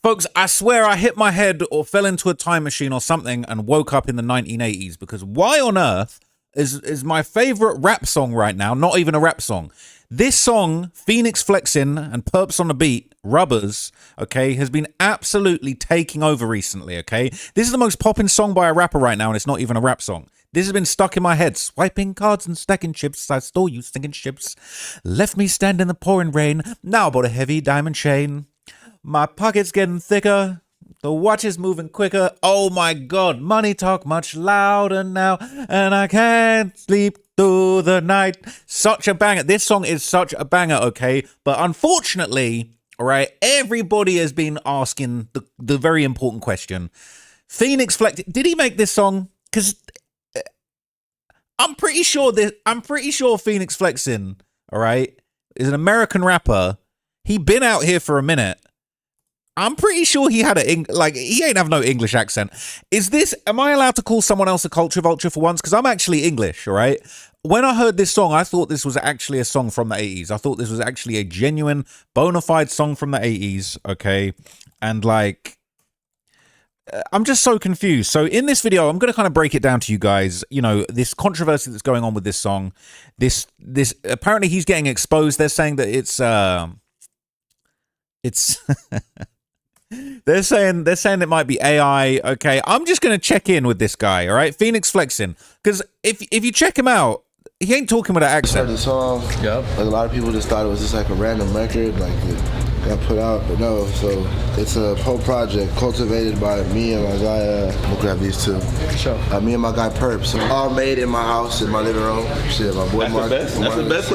Folks, I swear I hit my head or fell into a time machine or something and woke up in the 1980s, because why on earth is my favorite rap song right now not even a rap song? This song, Fenix Flexin and Perps on the Beat, Rubbers, okay, has been absolutely taking over recently, okay? This is the most popping song by a rapper right now, and it's not even a rap song. This has been stuck in my head. Swiping cards and stacking chips, I stole you stinking ships. Left me stand in the pouring rain, now I bought a heavy diamond chain. My pocket's getting thicker, the watch is moving quicker. Oh my God, money talk much louder now, and I can't sleep through the night. Such a banger. This song is such a banger, okay? But unfortunately, all right, everybody has been asking the very important question. Fenix Flexin, did he make this song? Because I'm pretty sure Fenix Flexin, all right, is an American rapper. He been out here for a minute. I'm pretty sure he had he ain't have no English accent. Am I allowed to call someone else a culture vulture for once? Because I'm actually English, all right? When I heard this song, I thought this was actually a song from the 80s. I thought this was actually a genuine, bona fide song from the 80s, okay? And I'm just so confused. So in this video, I'm going to kind of break it down to you guys. You know, this controversy that's going on with this song. This apparently he's getting exposed. They're saying that it's They're saying it might be AI. Okay, I'm just gonna check in with this guy. All right, Fenix Flexin, because if you check him out, he ain't talking with an accent. I heard the song. Yep. Like a lot of people just thought it was just like a random record, like it got put out, but no. So it's a whole project cultivated by me and my guy. We'll grab these two. Sure. Me and my guy Perps, all made in my house in my living room. Shit, my boy Mark. That's the best.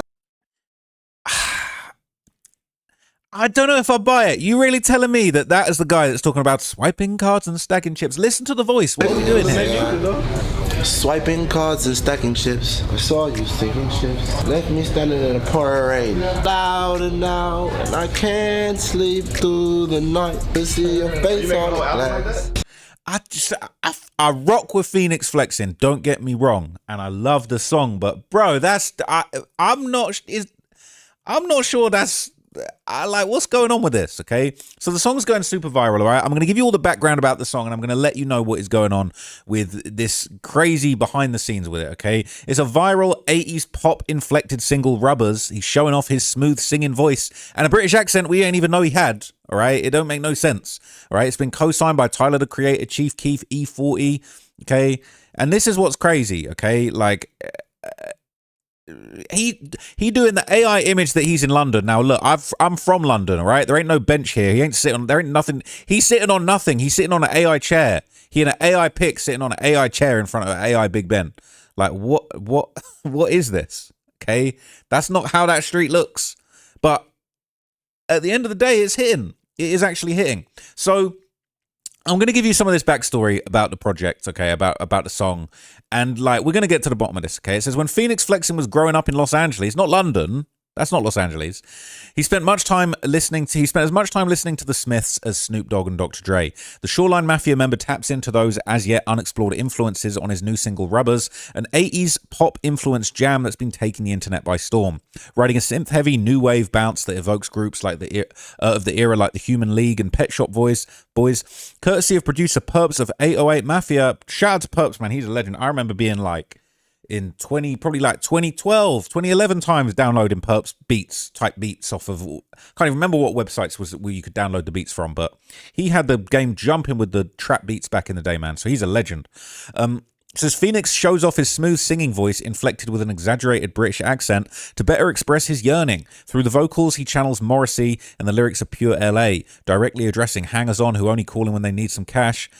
I don't know if I buy it. You really telling me that is the guy that's talking about swiping cards and stacking chips? Listen to the voice. What are we doing here? Swiping cards and stacking chips. I saw you sticking chips. Left me standing in the pouring rain. Louder now, and I can't sleep through the night to see your face on the glass. I rock with Fenix Flexin. Don't get me wrong, and I love the song. But bro, I'm not sure that's. What's going on with this, okay? So the song's going super viral, all right? I'm going to give you all the background about the song, and I'm going to let you know what is going on with this crazy behind the scenes with it, okay? It's a viral 80s pop-inflected single, Rubbers. He's showing off his smooth singing voice and a British accent we didn't even know he had, all right? It don't make no sense, all right? It's been co-signed by Tyler, the Creator, Chief Keef, E40, okay? And this is what's crazy, okay? He doing the AI image that he's in London. Now look, I'm from London, all right? There ain't no bench here. He ain't sitting on, there ain't nothing. He's sitting on nothing. He's sitting on an AI chair. He in an AI pic sitting on an AI chair in front of an AI Big Ben. Like what is this? Okay? That's not how that street looks. But at the end of the day, it's hitting. It is actually hitting. So I'm going to give you some of this backstory about the project, okay, about the song. And we're going to get to the bottom of this, okay? It says, when Fenix Flexin was growing up in Los Angeles, not London, that's not Los Angeles, he spent as much time listening to the Smiths as Snoop Dogg and Dr. Dre. The Shoreline Mafia member taps into those as yet unexplored influences on his new single Rubbers, an 80s pop-influenced jam that's been taking the internet by storm. Writing a synth-heavy new wave bounce that evokes groups like of the era like the Human League and Pet Shop Boys, courtesy of producer Perps of 808 Mafia. Shout out to Perps, man, he's a legend. I remember being in 2012, 2011 times downloading Perps type beats off of, can't even remember what websites where you could download the beats from, but he had the game jumping with the trap beats back in the day, man. So he's a legend. Says Fenix shows off his smooth singing voice inflected with an exaggerated British accent to better express his yearning. Through the vocals, he channels Morrissey, and the lyrics are pure LA, directly addressing hangers-on who only call in when they need some cash.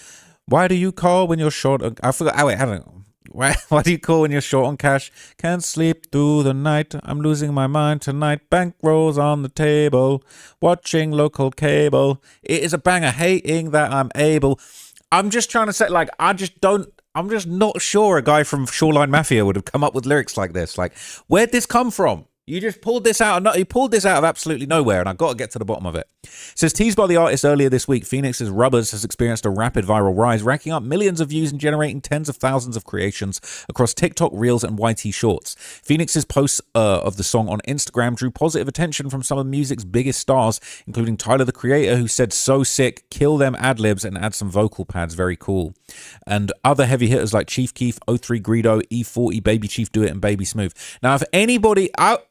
Why do you call when you're short? I forgot. Oh, wait, I don't know. Why do you call when you're short on cash? Can't sleep through the night. I'm losing my mind tonight. Bank rolls on the table. Watching local cable. It is a banger. Hating that I'm able. I'm just trying to say, I'm just not sure a guy from Shoreline Mafia would have come up with lyrics like this. Where'd this come from? You just pulled this out. You pulled this out of absolutely nowhere, and I got to get to the bottom of it. It says, teased by the artist earlier this week, Phoenix's Rubbers has experienced a rapid viral rise, racking up millions of views and generating tens of thousands of creations across TikTok, Reels, and YT Shorts. Phoenix's posts of the song on Instagram drew positive attention from some of music's biggest stars, including Tyler, the Creator, who said, "So sick, kill them ad-libs and add some vocal pads, very cool." And other heavy hitters like Chief Keef, O3 Greedo, E40, Baby Chief Do It, and Baby Smooth. Now, if anybody...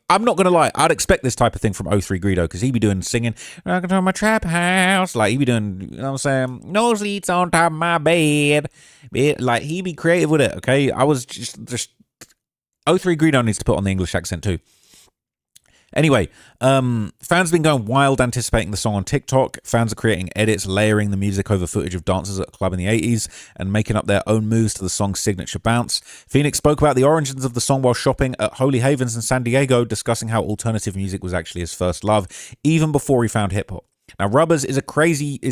I'm not going to lie, I'd expect this type of thing from O3 Greedo, because he'd be doing singing, "Welcome to my trap house." Like, he'd be doing, you know what I'm saying? "No seats on top of my bed." Like, he'd be creative with it, okay? I was just O3 Greedo needs to put on the English accent too. Anyway, fans have been going wild anticipating the song on TikTok. Fans are creating edits, layering the music over footage of dancers at a club in the 80s, and making up their own moves to the song's signature bounce. Phoenix spoke about the origins of the song while shopping at Holy Havens in San Diego, discussing how alternative music was actually his first love, even before he found hip-hop. Now, Rubbers is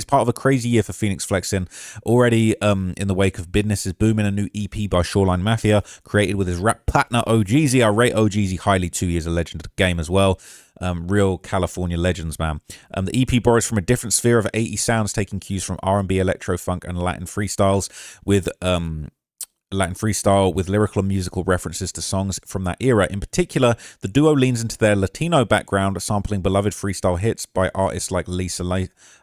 part of a crazy year for Fenix Flexin. Already in the wake of Business is Booming, a new EP by Shoreline Mafia, created with his rap partner OGZ. I rate OGZ highly too. He is a legend of the game as well. Real California legends, man. The EP borrows from a different sphere of 80 sounds, taking cues from R&B, electro, funk, and Latin freestyle with lyrical and musical references to songs from that era. In particular, the duo leans into their Latino background, sampling beloved freestyle hits by artists like Lisa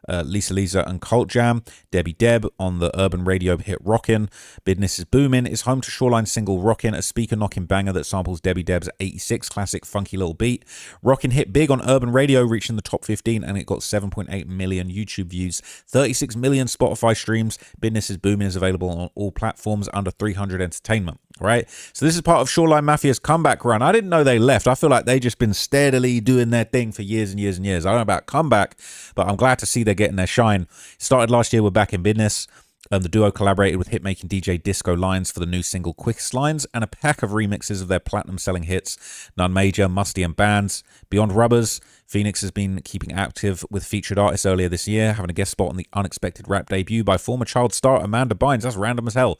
and Cult Jam. Debbie Deb on the urban radio hit Rockin'. Business is Booming is home to Shoreline's single Rockin', a speaker-knocking banger that samples Debbie Deb's 86 classic funky little beat. Rockin' hit big on urban radio, reaching the top 15, and it got 7.8 million YouTube views, 36 million Spotify streams. Business is Booming is available on all platforms under 300 entertainment, right? So this is part of Shoreline Mafia's comeback run. I didn't know they left. I feel like they just been steadily doing their thing for years and years and years. I don't know about comeback, but I'm glad to see they're getting their shine. Started last year with Back in Business. The duo collaborated with hit-making DJ Disco Lines for the new single Quickest Lines, and a pack of remixes of their platinum-selling hits, None Major, Musty, and Bands. Beyond Rubbers, Phoenix has been keeping active with featured artists earlier this year, having a guest spot on the unexpected rap debut by former child star Amanda Bynes. That's random as hell.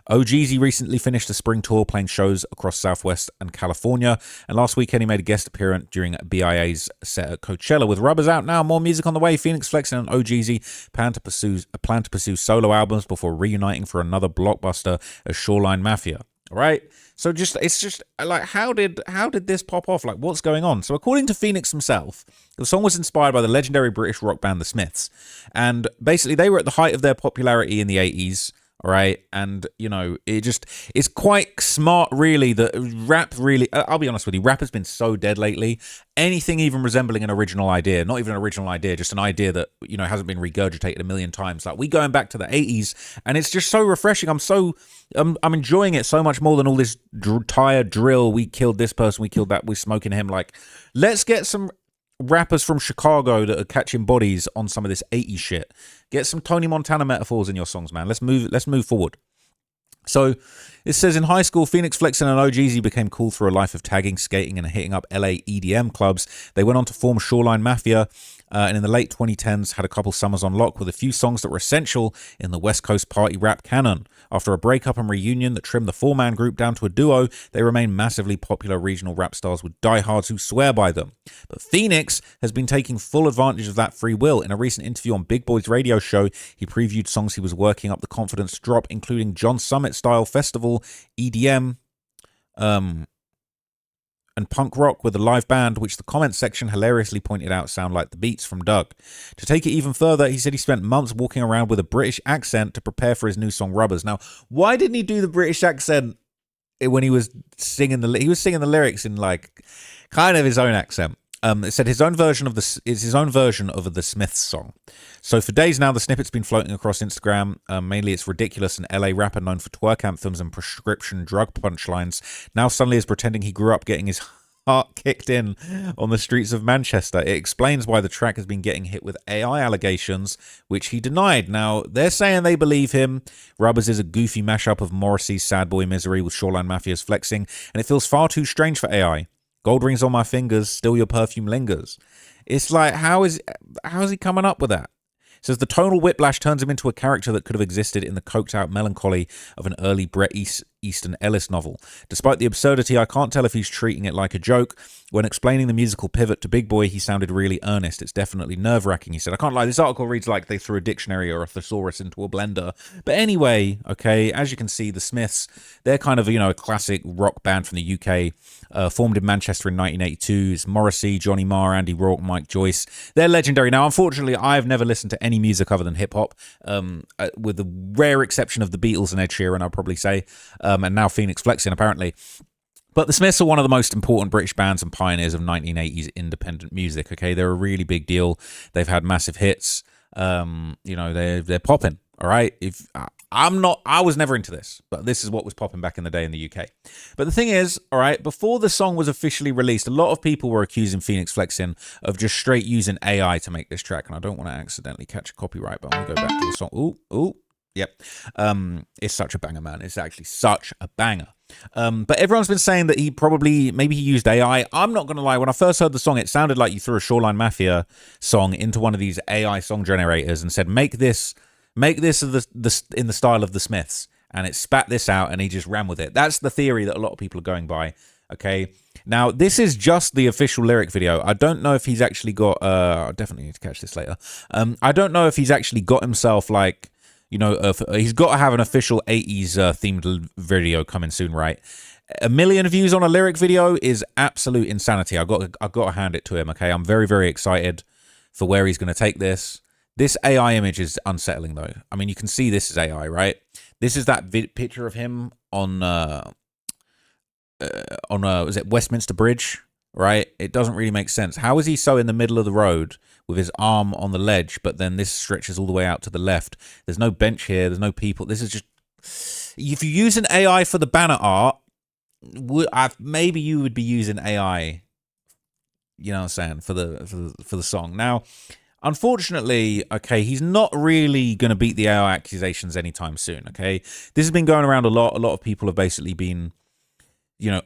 OGZ recently finished a spring tour playing shows across Southwest and California, and last weekend he made a guest appearance during BIA's set at Coachella. With Rubbers out now, more music on the way, Fenix Flexin and OGZ plan to pursue solo albums before reuniting for another blockbuster as Shoreline Mafia. All right, so it's just like, how did this pop off? Like, what's going on? So according to Phoenix himself, the song was inspired by the legendary British rock band The Smiths, and basically they were at the height of their popularity in the 80s. All right, and you know, it's quite smart, really, that rap really, I'll be honest with you, rap has been so dead lately. Anything even resembling an original idea, not even an original idea, just an idea that, you know, hasn't been regurgitated a million times. Like, we going back to the 80s, and it's just so refreshing. I'm enjoying it so much more than all this tired drill. We killed this person, we killed that, we're smoking him. Like, let's get some rappers from Chicago that are catching bodies on some of this 80s shit. Get some Tony Montana metaphors in your songs, man. Let's move forward. So it says, in high school, Fenix Flexin and OGZ became cool through a life of tagging, skating, and hitting up LA EDM clubs. They went on to form Shoreline Mafia, and in the late 2010s had a couple summers on lock with a few songs that were essential in the West Coast party rap canon. After a breakup and reunion that trimmed the four-man group down to a duo, they remain massively popular regional rap stars with diehards who swear by them. But Phoenix has been taking full advantage of that free will. In a recent interview on Big Boy's radio show, he previewed songs he was working up the confidence to drop, including John Summit-style festival, EDM, and punk rock with a live band, which the comments section hilariously pointed out sound like the beats from Doug. To take it even further, he said he spent months walking around with a British accent to prepare for his new song Rubbers. Now, why didn't he do the British accent when he was singing the lyrics in like kind of his own accent? It said his own version of the Smiths song. So for days now, the snippet's been floating across Instagram. Mainly it's ridiculous, an LA rapper known for twerk anthems and prescription drug punchlines now suddenly is pretending he grew up getting his heart kicked in on the streets of Manchester. It explains why the track has been getting hit with AI allegations, which he denied. Now, they're saying they believe him. Rubbers is a goofy mashup of Morrissey's Sad Boy Misery with Shoreline Mafia's Flexing, and it feels far too strange for AI. Gold rings on my fingers, still your perfume lingers. It's like, how is he coming up with that? It says the tonal whiplash turns him into a character that could have existed in the coked out melancholy of an early Bret Easton Ellis novel. Despite the absurdity, I can't tell if he's treating it like a joke. When explaining the musical pivot to Big Boy, he sounded really earnest. It's definitely nerve-wracking, he said. I can't lie, this article reads like they threw a dictionary or a thesaurus into a blender. But anyway, okay, as you can see, the Smiths, they're kind of, a classic rock band from the UK, formed in Manchester in 1982. It's Morrissey, Johnny Marr, Andy Rourke, Mike Joyce. They're legendary. Now, unfortunately, I've never listened to any music other than hip-hop, with the rare exception of the Beatles and Ed Sheeran, I'll probably say, and now Fenix Flexin, apparently. But the Smiths are one of the most important British bands and pioneers of 1980s independent music, okay? They're a really big deal. They've had massive hits. They're popping, all right? I was never into this, but this is what was popping back in the day in the UK. But the thing is, all right, before the song was officially released, a lot of people were accusing Fenix Flexin of just straight using AI to make this track, and I don't want to accidentally catch a copyright, but I'm going to go back to the song. Ooh. Yep. It's such a banger, man. It's actually such a banger. But everyone's been saying that maybe he used AI. I'm not going to lie. When I first heard the song, it sounded like you threw a Shoreline Mafia song into one of these AI song generators and said, make this in the style of the Smiths. And it spat this out and he just ran with it. That's the theory that a lot of people are going by. Okay. Now, this is just the official lyric video. I don't know if he's actually got, I definitely need to catch this later. I don't know if he's actually got himself like, he's got to have an official 80s themed video coming soon, right? 1 million views on a lyric video is absolute insanity. I've got to hand it to him, okay? I'm very, very excited for where he's going to take this. This AI image is unsettling, though. I mean, you can see this is AI, right? This is that picture of him on was it Westminster Bridge, right? It doesn't really make sense. How is he so in the middle of the road with his arm on the ledge, but then this stretches all the way out to the left? There's no bench here. There's no people. This is just... If you use an AI for the banner art, maybe you would be using AI, you know what I'm saying, for the song. Now, unfortunately, okay, he's not really going to beat the AI accusations anytime soon, okay? This has been going around a lot. A lot of people have basically been...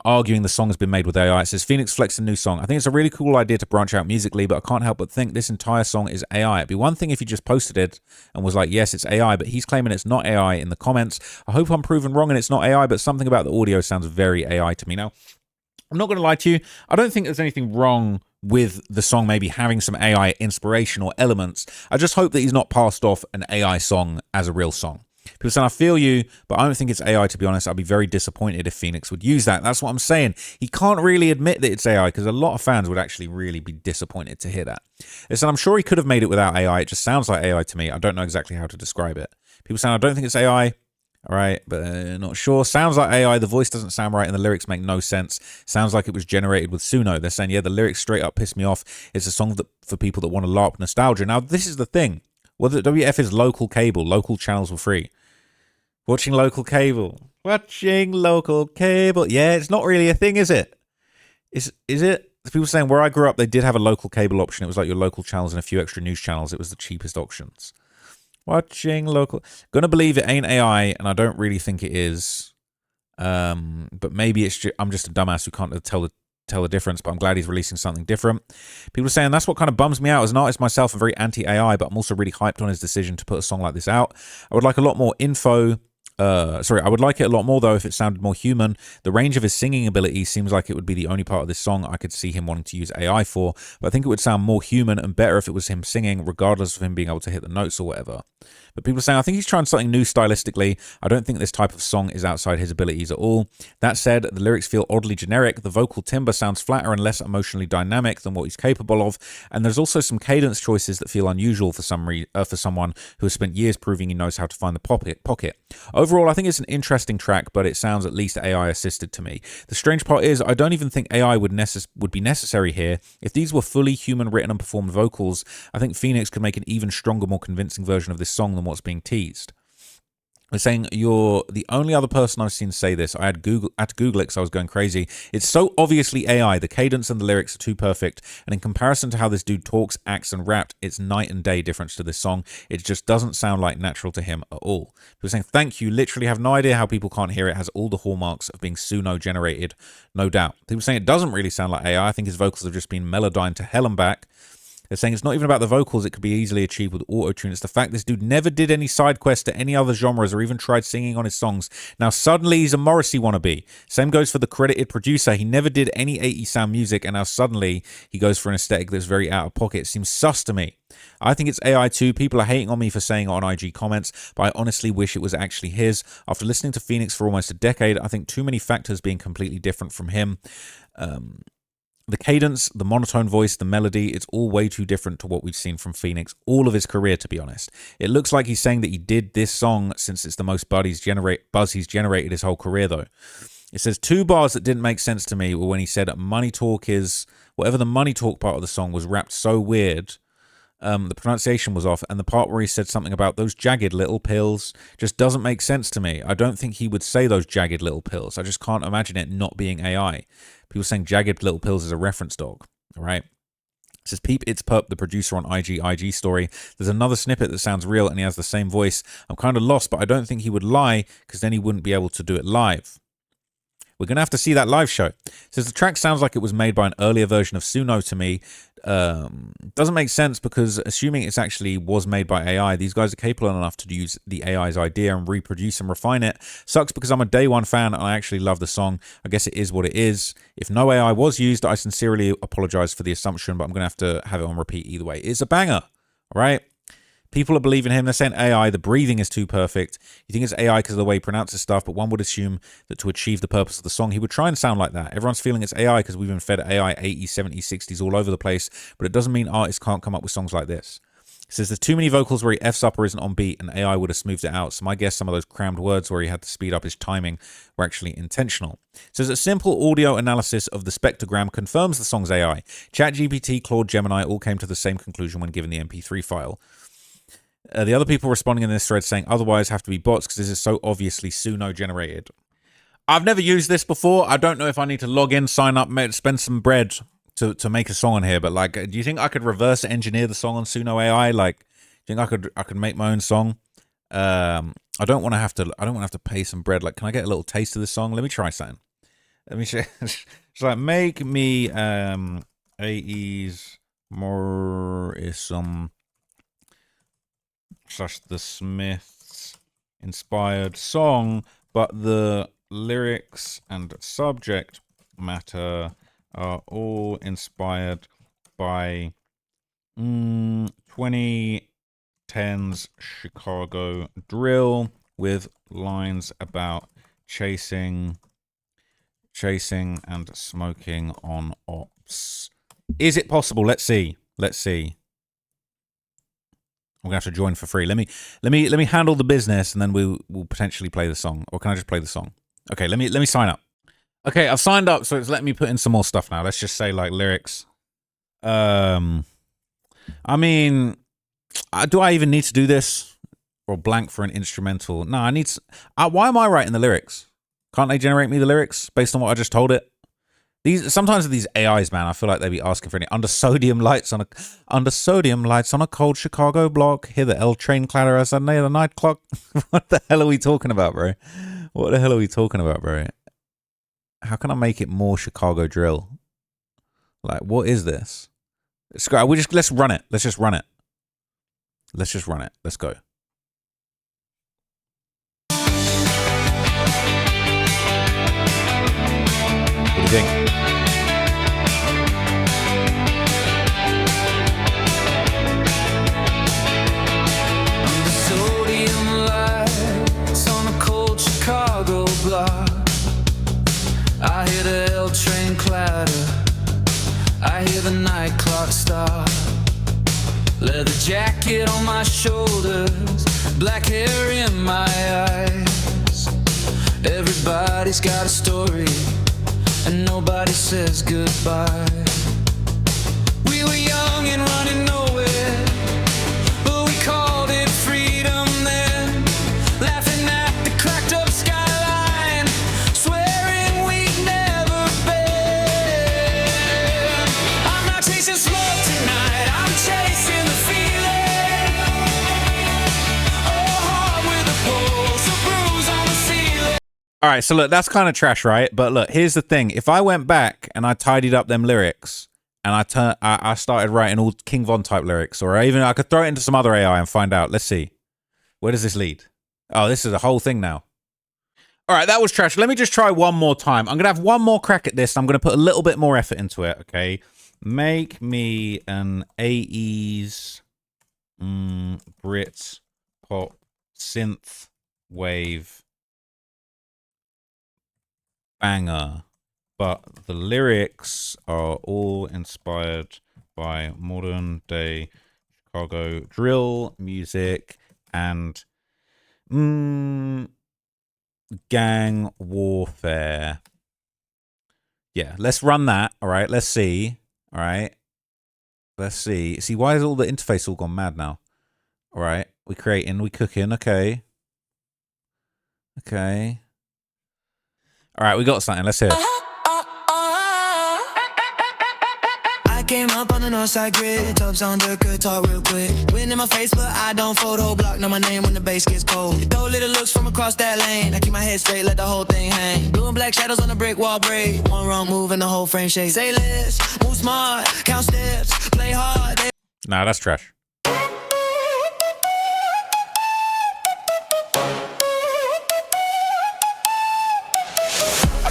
arguing the song's been made with AI. It says, Fenix Flexin new song. I think it's a really cool idea to branch out musically, but I can't help but think this entire song is AI. It'd be one thing if he just posted it and was like, yes, it's AI, but he's claiming it's not AI in the comments. I hope I'm proven wrong and it's not AI, but something about the audio sounds very AI to me. Now, I'm not going to lie to you. I don't think there's anything wrong with the song maybe having some AI inspiration or elements. I just hope that he's not passed off an AI song as a real song. People saying, I feel you, but I don't think it's AI, to be honest. I'd be very disappointed if Fenix would use that. That's what I'm saying. He can't really admit that it's AI because a lot of fans would actually really be disappointed to hear that. Listen, I'm sure he could have made it without AI. It just sounds like AI to me. I don't know exactly how to describe it. People saying, I don't think it's AI. All right, but not sure. Sounds like AI. The voice doesn't sound right and the lyrics make no sense. Sounds like it was generated with Suno. They're saying, yeah, the lyrics straight up piss me off. It's a song for people that want to LARP nostalgia. Now, this is the thing. Well, the WF is local cable. Local channels were free. Watching local cable. Watching local cable. Yeah, it's not really a thing, is it? Is it? People saying where I grew up, they did have a local cable option. It was like your local channels and a few extra news channels. It was the cheapest options. Watching local. Gonna believe it ain't AI, and I don't really think it is. But maybe it's I'm just a dumbass who can't tell the difference, but I'm glad he's releasing something different. People are saying that's what kind of bums me out. As an artist myself, I'm very anti-AI, but I'm also really hyped on his decision to put a song like this out. I would like a lot more info. I would like it a lot more, though, if it sounded more human. The range of his singing ability seems like it would be the only part of this song I could see him wanting to use AI for, but I think it would sound more human and better if it was him singing, regardless of him being able to hit the notes or whatever. But people are saying, I think he's trying something new stylistically. I don't think this type of song is outside his abilities at all. That said, the lyrics feel oddly generic. The vocal timbre sounds flatter and less emotionally dynamic than what he's capable of. And there's also some cadence choices that feel unusual for someone who has spent years proving he knows how to find the pocket. Overall, I think it's an interesting track, but it sounds at least AI assisted to me. The strange part is, I don't even think AI would be necessary here. If these were fully human written and performed vocals, I think Fenix could make an even stronger, more convincing version of this song than what's being teased. They're saying you're the only other person I've seen say this. I had to Google it because I was going crazy. It's so obviously AI. The cadence and the lyrics are too perfect. And in comparison to how this dude talks, acts, and raps, it's night and day difference to this song. It just doesn't sound like natural to him at all. People saying, thank you. Literally have no idea how people can't hear it. It has all the hallmarks of being Suno generated, no doubt. People saying it doesn't really sound like AI. I think his vocals have just been melodyne to hell and back. They're saying it's not even about the vocals. It could be easily achieved with auto-tune. It's the fact this dude never did any side quests to any other genres or even tried singing on his songs. Now suddenly he's a Morrissey wannabe. Same goes for the credited producer. He never did any 80s sound music, and now suddenly he goes for an aesthetic that's very out of pocket. It seems sus to me. I think it's AI too. People are hating on me for saying it on IG comments, but I honestly wish it was actually his. After listening to Fenix for almost a decade, I think too many factors being completely different from him. The cadence, the monotone voice, the melody, it's all way too different to what we've seen from Fenix all of his career, to be honest. It looks like he's saying that he did this song since it's the most buzz he's generated his whole career, though. It says 2 bars that didn't make sense to me were when he said money talk is... Whatever the money talk part of the song was rapped so weird, the pronunciation was off, and the part where he said something about those jagged little pills just doesn't make sense to me. I don't think he would say those jagged little pills. I just can't imagine it not being AI. People saying jagged little pills is a reference dog, all right? It says, Peep, it's Pup, the producer on IG story. There's another snippet that sounds real, and he has the same voice. I'm kind of lost, but I don't think he would lie, because then he wouldn't be able to do it live. We're going to have to see that live show. It says the track sounds like it was made by an earlier version of Suno to me. Doesn't make sense because assuming it's actually was made by AI, these guys are capable enough to use the AI's idea and reproduce and refine it. Sucks because I'm a day one fan and I actually love the song. I guess it is what it is. If no AI was used, I sincerely apologize for the assumption, but I'm going to have it on repeat either way. It's a banger, all right? People are believing him. They're saying AI. The breathing is too perfect. You think it's AI because of the way he pronounces stuff, but one would assume that to achieve the purpose of the song, he would try and sound like that. Everyone's feeling it's AI because we've been fed AI 80s, 70s, 60s all over the place, but it doesn't mean artists can't come up with songs like this. It says there's too many vocals where he F's up or isn't on beat, and AI would have smoothed it out. So my guess, some of those crammed words where he had to speed up his timing were actually intentional. It says a simple audio analysis of the spectrogram confirms the song's AI. ChatGPT, Claude, Gemini all came to the same conclusion when given the MP3 file. The other people responding in this thread saying otherwise have to be bots because this is so obviously Suno generated. I've never used this before. I don't know if I need to log in, sign up, spend some bread to make a song on here. But like, do you think I could reverse engineer the song on Suno AI? Like, do you think I could make my own song? I don't want to have to pay some bread. Like, can I get a little taste of this song? Let me try something. Let me show. It's like make me 80s Morrison / the Smiths inspired song, but the lyrics and subject matter are all inspired by 2010's Chicago drill with lines about chasing and smoking on ops. Is it possible? Let's see. We're gonna have to join for free. Let me handle the business, and then we'll potentially play the song. Or can I just play the song? Okay, let me sign up. Okay, I've signed up, so it's letting me put in some more stuff now. Let's just say like lyrics. I mean, do I even need to do this? Or blank for an instrumental? No, I need. Why am I writing the lyrics? Can't they generate me the lyrics based on what I just told it? Sometimes with these AIs, man, I feel like they be asking for any under sodium lights on a cold Chicago block. Hear the L train clatter as I near the night clock. What the hell are we talking about, bro? How can I make it more Chicago drill? Like, what is this? Let's run it. Let's just run it. Let's go. What do you think? I hear the L train clatter, I hear the night clock stop. Leather jacket on my shoulders, black hair in my eyes. Everybody's got a story, and nobody says goodbye. We were young and running nowhere, but we called it freedom then. Laughing at the cracked up skyline, swearing we'd never bend. I'm not chasing smoke tonight, I'm chasing the feeling. Oh, heart with a pulse, a bruise on the ceiling. All right, so look, that's kind of trash, right? But look, here's the thing. If I went back and I tidied up them lyrics and I started writing all King Von type lyrics, or even I could throw it into some other AI and find out. Let's see. Where does this lead? Oh, this is a whole thing now. All right, that was trash. Let me just try one more time. I'm going to have one more crack at this. I'm going to put a little bit more effort into it, okay? Make me an 80s Brit pop synth wave banger, but the lyrics are all inspired by modern day Chicago drill music and gang warfare. Yeah, let's run that. All right, let's see. All right, let's see. See, why is all the interface all gone mad now? All right, we creating, we cooking. Okay. Okay. All right, we got something. Let's hear it. I came up on the north side grid, tubs on the good talk real quick. Wind in my face, but I don't photo block. Know my name when the bass gets cold. Throw little looks from across that lane. I keep my head straight, let the whole thing hang. Blue and black shadows on the brick wall break. One wrong move and the whole frame shake. Say less, move smart, count steps, play hard. Nah, that's trash.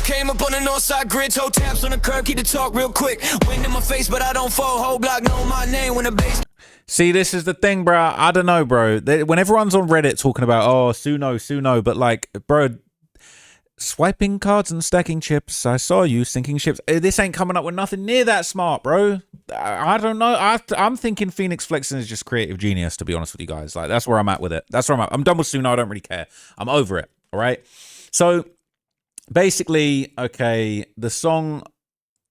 Came up on the north side grid, toe taps on the curb, keep the talk real quick. Wind in my face, but I don't fall. Whole block know my name when the bass. See, this is the thing, bro. I don't know, bro. When everyone's on Reddit talking about, oh, Suno, but like, bro, swiping cards and stacking chips. I saw you sinking ships. This ain't coming up with nothing near that smart, bro. I don't know. I'm thinking Fenix Flexin is just creative genius, to be honest with you guys. Like, that's where I'm at with it. That's where I'm at. I'm done with Suno. I don't really care. I'm over it. All right. So basically, okay, the song,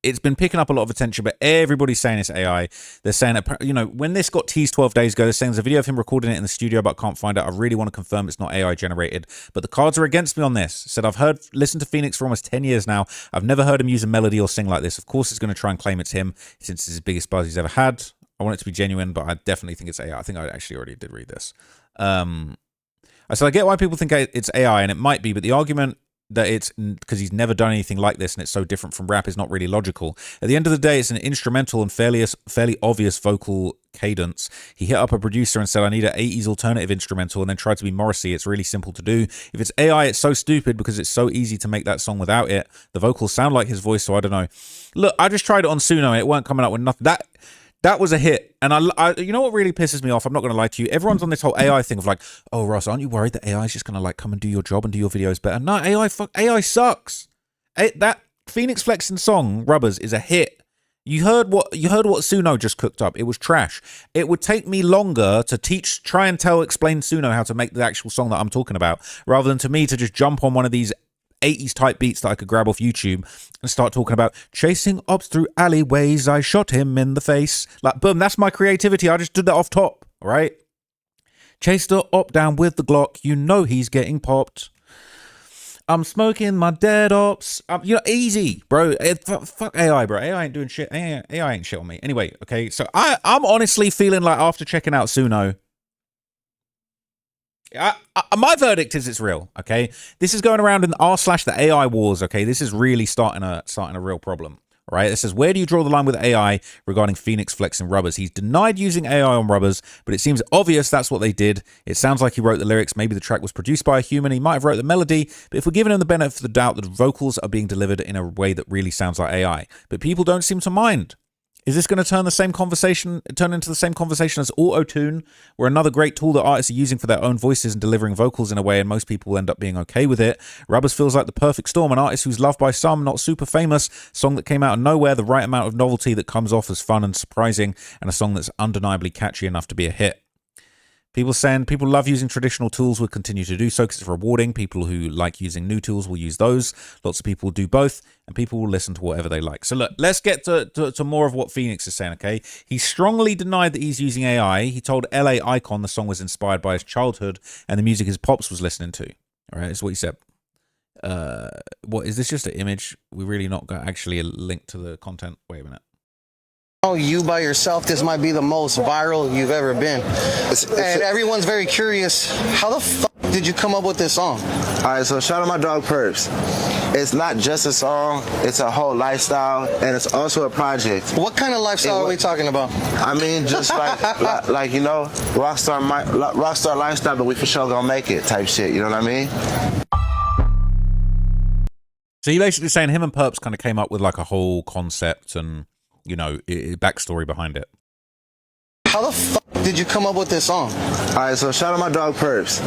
it's been picking up a lot of attention, but everybody's saying it's AI. They're saying, you know, when this got teased 12 days ago, they're saying there's a video of him recording it in the studio, but can't find it. I really want to confirm it's not AI generated, but the cards are against me on this. Said, listened to Fenix for almost 10 years now. I've never heard him use a melody or sing like this. Of course, it's going to try and claim it's him since it's his biggest buzz he's ever had. I want it to be genuine, but I definitely think it's AI. I think I actually already did read this. So I get why people think it's AI, and it might be, but the argument that it's because he's never done anything like this and it's so different from rap is not really logical. At the end of the day, it's an instrumental and fairly obvious vocal cadence. He hit up a producer and said, I need an 80s alternative instrumental, and then tried to be Morrissey. It's really simple to do. If it's AI, it's so stupid because it's so easy to make that song without it. The vocals sound like his voice, so I don't know. Look, I just tried it on Suno. It weren't coming up with nothing. That was a hit. And I you know what really pisses me off? I'm not going to lie to you. Everyone's on this whole AI thing of like, oh, Ross, aren't you worried that AI is just going to like come and do your job and do your videos better? No, AI sucks. That Fenix Flexin song, Rubbers, is a hit. You heard what Suno just cooked up. It was trash. It would take me longer to explain Suno how to make the actual song that I'm talking about, rather than to me to just jump on one of these 80s type beats that I could grab off YouTube and start talking about chasing ops through alleyways. I shot him in the face. Like, boom, that's my creativity. I just did that off top, all right? Chased the op down with the Glock. You know he's getting popped. I'm smoking my dead ops. You know, easy, bro. Fuck AI, bro. AI ain't doing shit. AI ain't shit on me. Anyway, okay, so I'm honestly feeling like after checking out Suno, my verdict is it's real, okay? This is going around in the AI wars, okay? This is really starting a real problem, all right? It says, where do you draw the line with AI regarding Fenix Flexin Rubbers? He's denied using AI on Rubbers, but it seems obvious that's what they did. It sounds like he wrote the lyrics. Maybe the track was produced by a human. He might have wrote the melody, but if we're giving him the benefit of the doubt, the vocals are being delivered in a way that really sounds like AI. But people don't seem to mind. Is this going to turn into the same conversation as auto-tune, where another great tool that artists are using for their own voices and delivering vocals in a way, and most people will end up being okay with it? Rubbers feels like the perfect storm, an artist who's loved by some, not super famous, song that came out of nowhere, the right amount of novelty that comes off as fun and surprising, and a song that's undeniably catchy enough to be a hit. People saying people love using traditional tools will continue to do so because it's rewarding. People who like using new tools will use those. Lots of people do both, and people will listen to whatever they like. So look, let's get to more of what Fenix is saying, okay? He strongly denied that he's using AI. He told LA Icon the song was inspired by his childhood and the music his pops was listening to. All right, that's what he said. What is this, just an image? We really not got actually a link to the content? Wait a minute. You by yourself, this might be the most viral you've ever been. And everyone's very curious, how the fuck did you come up with this song? All right, so shout out my dog Perps. It's not just a song, it's a whole lifestyle, and it's also a project. What kind of lifestyle are we talking about? I mean, just like you know, rockstar lifestyle, but we for sure gonna make it type shit, you know what I mean? So you're basically saying him and Perps kind of came up with like a whole concept and, you know, backstory behind it. How the fuck did you come up with this song? All right, so shout out my dog Perps.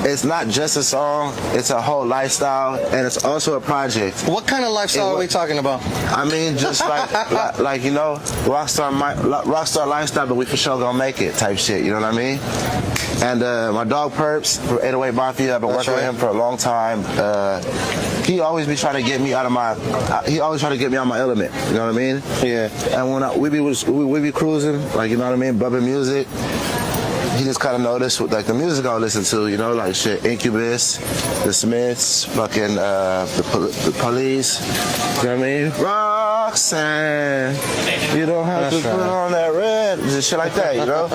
It's not just a song, it's a whole lifestyle, and it's also a project. What kind of lifestyle are we talking about? I mean, just like you know, rockstar lifestyle, but we for sure gonna make it type shit, you know what I mean? And my dog Perps from 808 Mafia, I've been working with him for a long time. He always be trying to get me out of my, my element, you know what I mean? Yeah. And when we be cruising, like, you know what I mean, bumping music, he just kind of noticed like the music I listen to, you know, like shit, Incubus, The Smiths, fucking the Police, you know what I mean? Roxanne, you don't have to put on that red, just shit like that, you know?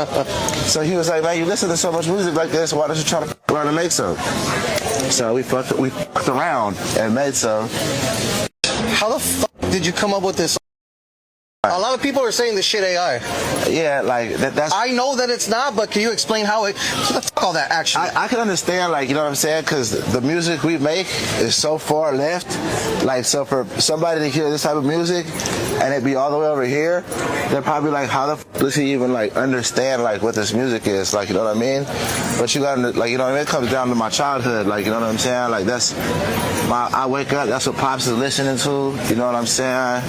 So he was like, man, you listen to so much music like this, why don't you try to around and make some? So we fucked around and made some. How the fuck did you come up with this? A lot of people are saying this shit AI. Yeah, like that's. I know that it's not, but can you explain how it? Fuck all that actually. I can understand, like, you know what I'm saying, because the music we make is so far left. Like, so for somebody to hear this type of music and it be all the way over here, they're probably like, how the f does he even like understand like what this music is? Like, you know what I mean? But you gotta, like, you know what I mean? It comes down to my childhood. Like, you know what I'm saying? Like, that's I wake up, that's what Pops is listening to. You know what I'm saying?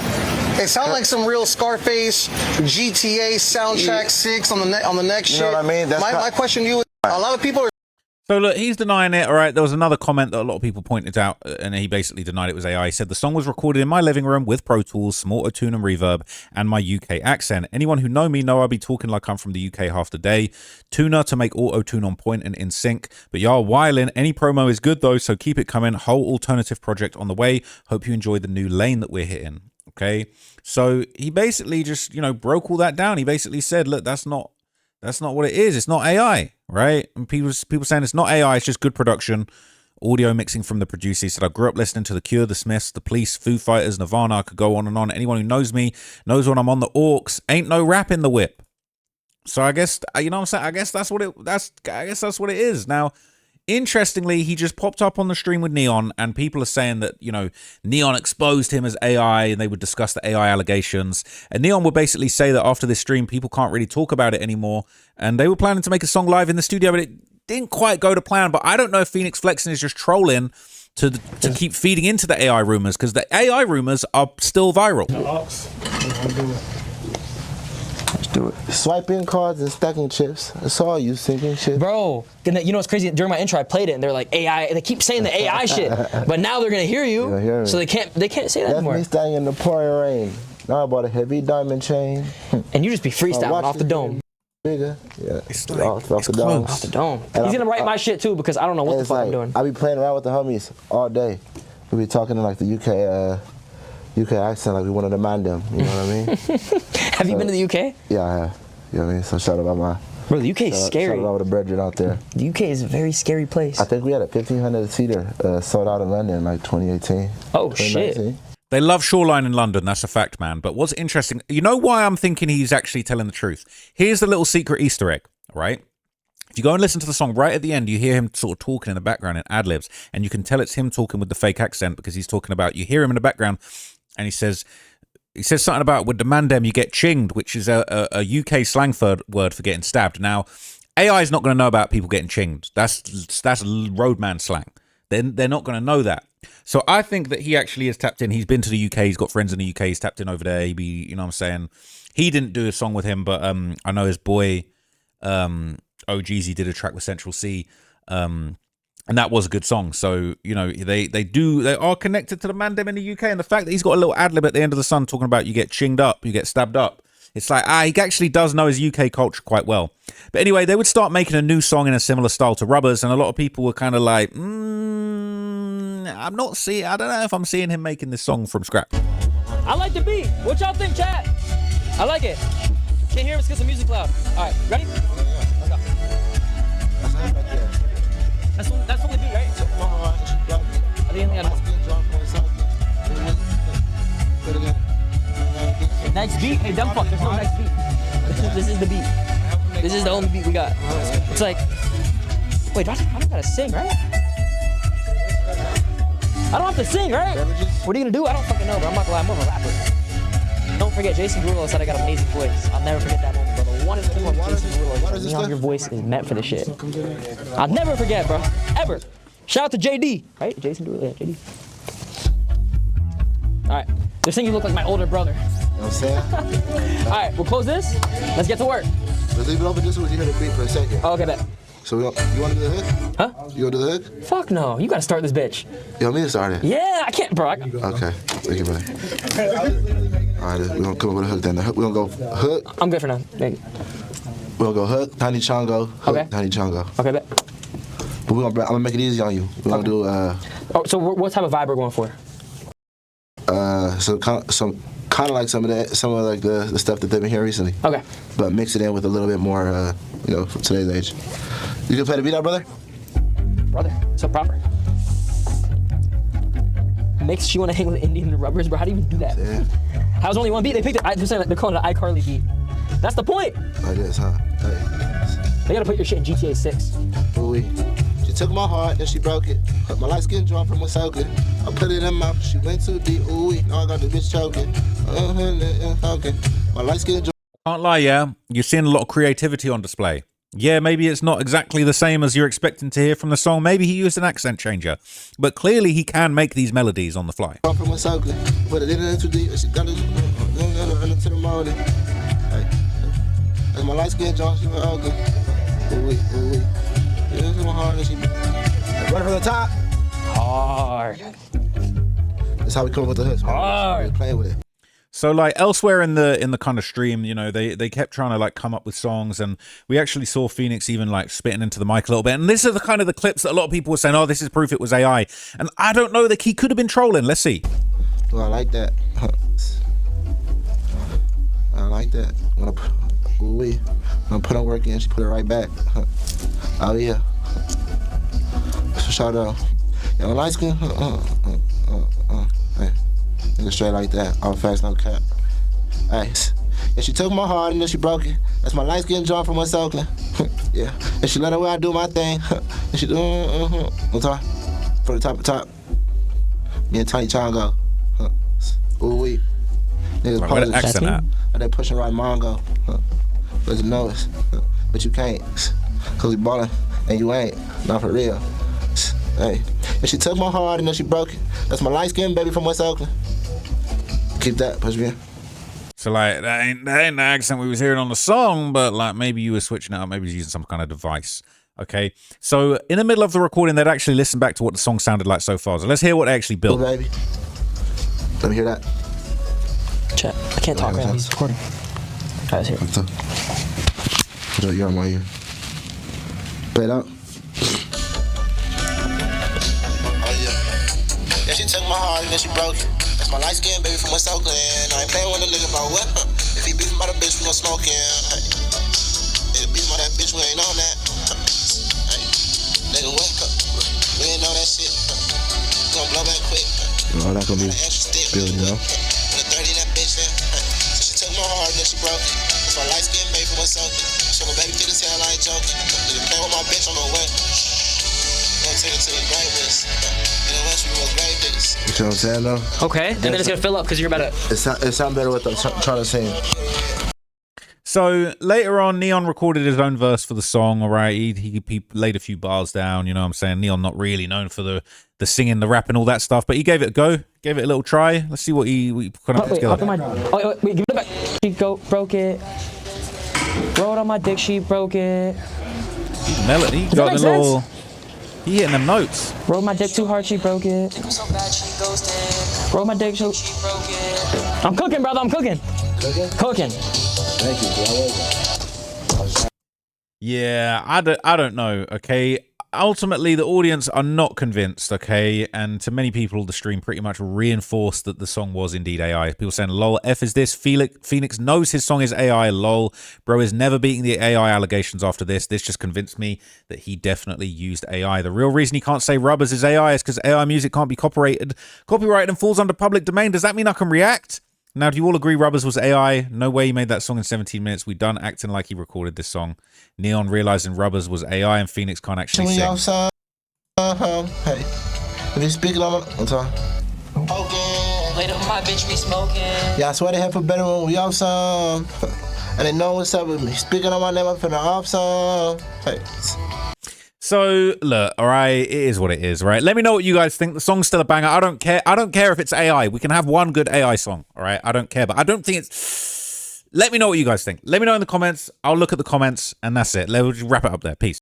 It sounds like some real Scarface, GTA soundtrack 6 on the next shit. You know what I mean? That's my question to you is, a lot of people are. So look, he's denying it, all right? There was another comment that a lot of people pointed out, and he basically denied it was AI. He said, the song was recorded in my living room with Pro Tools, some auto-tune and reverb, and my UK accent. Anyone who know me know I'll be talking like I'm from the UK half the day. Tuner to make auto-tune on point and in sync. But y'all wildin'. Any promo is good though, so keep it coming. Whole alternative project on the way. Hope you enjoy the new lane that we're hitting. Okay? So he basically just, you know, broke all that down. He basically said, look, that's not what it is. It's not AI, right? And people saying it's not AI, it's just good production, audio mixing from the producer. He said, I grew up listening to The Cure, The Smiths, The Police, Foo Fighters, Nirvana. I could go on and on. Anyone who knows me knows when I'm on the aux. Ain't no rap in the whip. So I guess, you know what I'm saying? I guess that's what it is. Now, interestingly, he just popped up on the stream with Neon, and people are saying that, you know, Neon exposed him as AI, and they would discuss the AI allegations. And Neon would basically say that after this stream, people can't really talk about it anymore. And they were planning to make a song live in the studio, but it didn't quite go to plan. But I don't know if Fenix Flexin is just trolling to keep feeding into the AI rumors, because the AI rumors are still viral. Let's do it. Swiping cards and stacking chips. That's all you sinking chips. Bro, you know what's crazy? During my intro, I played it, and they're like AI. They keep saying the AI shit, but now they're gonna hear you, so they can't say that anymore. Left me standing in the pouring rain. Now I bought a heavy diamond chain. And you just be freestyling off the dome. Bigger, yeah. It's like, off the dome. Off the dome. He's gonna write my shit too, because I don't know what the fuck I'm doing. I be playing around with the homies all day. We be talking in like the UK accent, like we wanted to man them. You know what I mean? Have you been to the UK? Yeah, I have. You know what I mean? So shout out my. Bro, the UK is scary. Shout out to the brethren out there. The UK is a very scary place. I think we had a 1,500 seater sold out in London in like 2018. Oh shit. They love Shoreline in London, that's a fact, man. But what's interesting, you know why I'm thinking he's actually telling the truth? Here's the little secret Easter egg, right? If you go and listen to the song, right at the end, you hear him sort of talking in the background in ad-libs, and you can tell it's him talking with the fake accent, because he's talking about, you hear him in the background, and he says something about, with the mandem you get chinged, which is a UK slang word for getting stabbed. Now, AI is not going to know about people getting chinged. That's roadman slang. They're not going to know that. So I think that he actually has tapped in. He's been to the UK. He's got friends in the UK. He's tapped in over there. You know what I'm saying? He didn't do a song with him, but I know his boy OGZ did a track with Central C, and that was a good song. So, you know, they are connected to the mandem in the UK, and the fact that he's got a little ad-lib at the end of the sun talking about you get chinged up, you get stabbed up. It's like, he actually does know his UK culture quite well. But anyway, they would start making a new song in a similar style to Rubbers, and a lot of people were kind of like, I don't know if I'm seeing him making this song from scratch. I like the beat. What y'all think, chat? I like it. Can't hear us because the music's loud. All right, ready? Okay. That's from the beat, right? I think Hey, dumb fuck, there's no next beat. This is the beat. This is the only beat we got. It's like, wait, I don't gotta sing, right? I don't have to sing, right? What are you gonna do? I don't fucking know, bro. I'm not gonna lie, I'm more of a rapper. Don't forget, Jason Derulo said I got an amazing voice. I'll never forget that moment, bro. The one and only Jason Derulo. Neon, your voice is meant for this shit. I'll never forget, bro. Ever. Shout out to JD. Right? Jason Derulo, yeah, JD. Alright. They're saying you look like my older brother. You know what I'm saying? Alright, we'll close this. Let's get to work. Let's leave it open just so we can hear the beat for a second. Oh, okay, bet. So you want to do the hook? Huh? You want to do the hook? Fuck no. You gotta start this bitch. You want me to start it? Yeah, I can't, bro. Okay. Thank you, buddy. All right, we're going to come up with a hook then. We're going to go hook. I'm good for now. Thank you. We're going to go hook, Tiny Chongo, hook, Okay. Tiny Chongo. Okay, bet. But I'm going to make it easy on you. We're going to do, Oh, so what type of vibe we're going for? some kind of like some of like the stuff that they've been hearing recently. Okay. But mix it in with a little bit more, for today's age. You can play the beat out, brother? Brother, so proper. Makes she want to hang with Indian rubbers, bro. How do you even do that? Yeah. That was only one beat. They picked it. They're saying, like, they're calling it an iCarly beat. That's the point. Like this, huh? Hey. They gotta put your shit in GTA 6. Ooh, she took my heart, then she broke it. My light skin drawn from a soaking. I put it in her mouth, she went too deep. Ooh, now I got the bitch choking. Okay. My light skin drawn. Can't lie, yeah. You're seeing a lot of creativity on display. Yeah, maybe it's not exactly the same as you're expecting to hear from the song. Maybe he used an accent changer. But clearly he can make these melodies on the fly. From a soaking. Put it in too deep, she got it into the morning. Hey. That's my light skin drawn, she went okay. Ooh, yeah, this is my heart, and she run from the top. Hard. That's how we come up with the hooks. Hard. We're playing with it. So like elsewhere in the kind of stream, you know, they kept trying to like come up with songs, and we actually saw Fenix even like spitting into the mic a little bit. And this is the kind of the clips that a lot of people were saying, oh, this is proof it was AI. And I don't know, that he could have been trolling. Let's see. Oh, I like that. I like that. I'm gonna put her work in, she put it right back. Oh yeah. So shout out. You know, light skin. Hey. Nigga straight like that. All facts, no cap. Hey. And she took my heart and then she broke it. That's my light skin drawn from West Oakland. Yeah. And she let her way I do my thing. And she do one time. From the top of top. Me and Tiny Chongo. Ooh wee. Niggas Right, where the accent at? And they pushing right Mongo. But you know it. But you can't. Cause we ballin' and you ain't. Not for real. Hey. And she took my heart and then she broke it. That's my light skin baby from West Oakland. Keep that, push me in. So like that ain't the accent we was hearing on the song, but like maybe you were switching it up, maybe using some kind of device. Okay. So in the middle of the recording, they'd actually listen back to what the song sounded like so far. So let's hear what they actually built. Oh, baby. Let me hear that. Chat. I can't talk right now. He's recording. All right, let's hear it. Put your arm on you. Play it out. Yeah, she took my heart and then she broke it. That's my light skin baby from West Oakland. I ain't playing with a nigga about what. If he beefing by the bitch, we gon' smoke him. Hey. If beefing by that bitch, we ain't on that. Hey. Nigga, wake up. We ain't know that shit. We gon' blow back quick. Oh, that's gonna be good, you know. With a 30 that bitch, yeah. So she took my heart and then she broke it. That's my light skin baby from West Oakland. So my baby did his hair, I ain't joking. Nigga play with my bitch on the way. Gonna take it to the greatness. In the West, we was greatness. You know what I'm saying, though? Okay, and then it's gonna fill up because you're about to. It sounds better with I'm trying to sing. So later on, Neon recorded his own verse for the song. All right, he laid a few bars down. You know what I'm saying? Neon not really known for the singing, the rapping, all that stuff, but he gave it a go, gave it a little try. Let's see what he kind of put together. Wait, give it back. She broke it. Rolled on my dick, she broke it. Melody, Does that got make the little. sense? He hitting them notes. Rolled my dick too hard, she broke it. Rolled my dick, she broke it. I'm cooking, brother. I'm cooking. Cooking. Thank you. Yeah, I don't know. Okay, ultimately the audience are not convinced. Okay, and to many people, the stream pretty much reinforced that the song was indeed AI. People saying, "Lol, F is this?" Fenix knows his song is AI. Lol, bro is never beating the AI allegations after this. This just convinced me that he definitely used AI. The real reason he can't say Rubbers is AI is because AI music can't be copyrighted and falls under public domain. Does that mean I can react? Now, do you all agree Rubbers was AI? No way he made that song in 17 minutes. We done acting like he recorded this song. Neon realizing Rubbers was AI and Phoenix can't actually sing. Hey, if you speaking on my time. Later, my bitch be smoking. Yeah, I swear they have for better when we off some. And they know what's up with me. Speaking on my name, I'm finna off some. Hey. So, look, all right, it is what it is, right? Let me know what you guys think. The song's still a banger. I don't care. I don't care if it's AI. We can have one good AI song, all right? I don't care, but I don't think it's... Let me know what you guys think. Let me know in the comments. I'll look at the comments, and that's it. Let's wrap it up there. Peace.